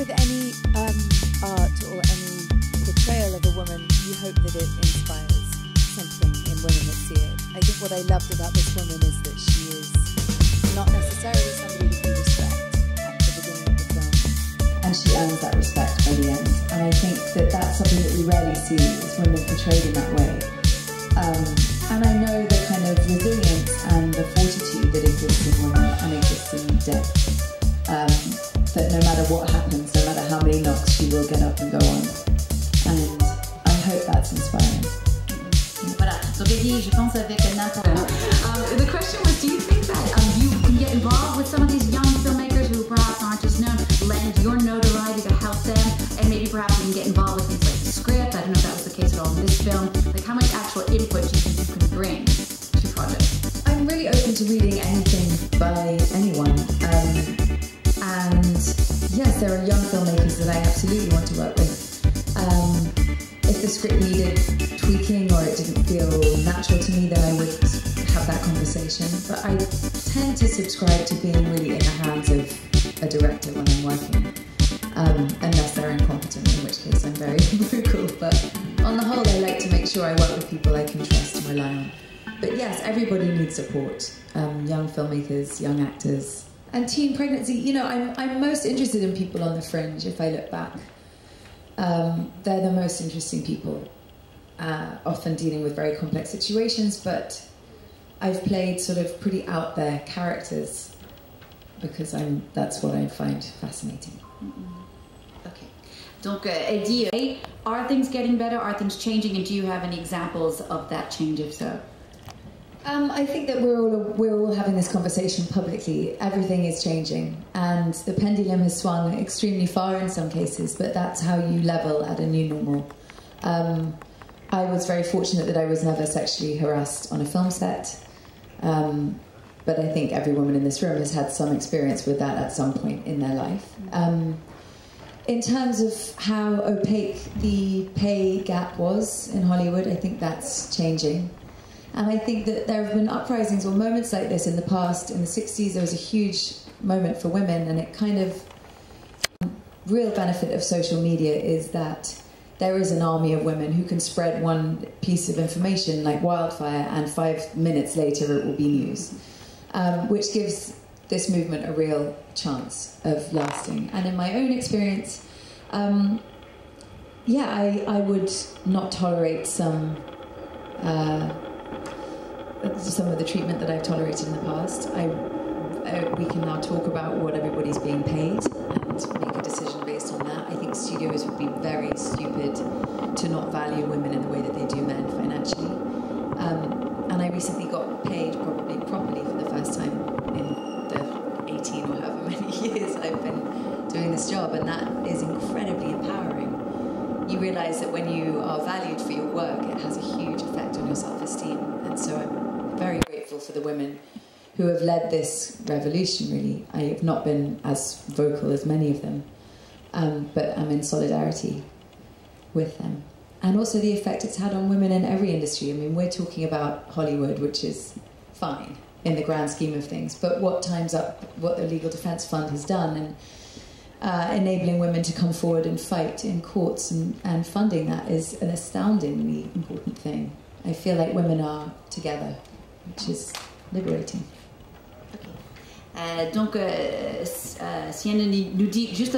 with any art or any portrayal of a woman, you hope that it inspires something in women that see it. I think what I loved about this woman is that she is not necessarily somebody that you respect at the beginning of the film. And she earns that respect by the end. And I think that that's something that we rarely see, is women portrayed in that way. And I know the kind of resilience and the fortitude that exists in women and exists in Deb. That no matter what happens, no matter how many knocks, she will get up and go on. And I hope that's inspiring. Voilà, donc Eddie, je pense avec n'importe. The question was, do you think that you can get involved with some of these young filmmakers who perhaps aren't as known, lend your notoriety to help them, and maybe perhaps you can get involved with things like the script? I don't know if that was the case at all in this film. Like, how much actual input do you think you can bring to projects? I'm really open to reading anything by anyone. And yes, there are young filmmakers that I absolutely want to work with. If the script needed tweaking or it didn't feel natural to me, then I would have that conversation. But I tend to subscribe to being really in the hands of a director when I'm working, unless they're incompetent, in which case I'm very vocal. But on the whole, I like to make sure I work with people I can trust and rely on. But yes, everybody needs support. Young filmmakers, young actors. And teen pregnancy, you know, I'm most interested in people on the fringe, if I look back. They're the most interesting people, often dealing with very complex situations, but I've played sort of pretty out there characters because that's what I find fascinating. Okay. Donc, Eddie, are things getting better? Are things changing? And do you have any examples of that change, if so? I think that we're all having this conversation publicly. Everything is changing, and the pendulum has swung extremely far in some cases, but that's how you level at a new normal. I was very fortunate that I was never sexually harassed on a film set, but I think every woman in this room has had some experience with that at some point in their life. In terms of how opaque the pay gap was in Hollywood, I think that's changing. And I think that there have been uprisings or moments like this in the past. In the 60s, there was a huge moment for women, and it kind of, real benefit of social media is that there is an army of women who can spread one piece of information like wildfire, and 5 minutes later it will be news, which gives this movement a real chance of lasting. And in my own experience, yeah, I would not tolerate some of the treatment that I've tolerated in the past. We can now talk about what everybody's being paid and make a decision based on that. I think studios would be very stupid to not value women in the way that they do men financially. And I recently got paid probably properly for the first time in the 18 or however many years I've been doing this job, and that is incredibly empowering. You realise that when you are valued for your work, it has a huge effect on your self-esteem. And so I'm very grateful for the women who have led this revolution, really. I have not been as vocal as many of them, but I'm in solidarity with them. And also the effect it's had on women in every industry. I mean, we're talking about Hollywood, which is fine in the grand scheme of things, but what Time's Up, what the Legal Defence Fund has done, and enabling women to come forward and fight in courts and funding that is an astoundingly important thing. I feel like women are together, which is liberating. Okay. Donc, Sienne nous dit juste...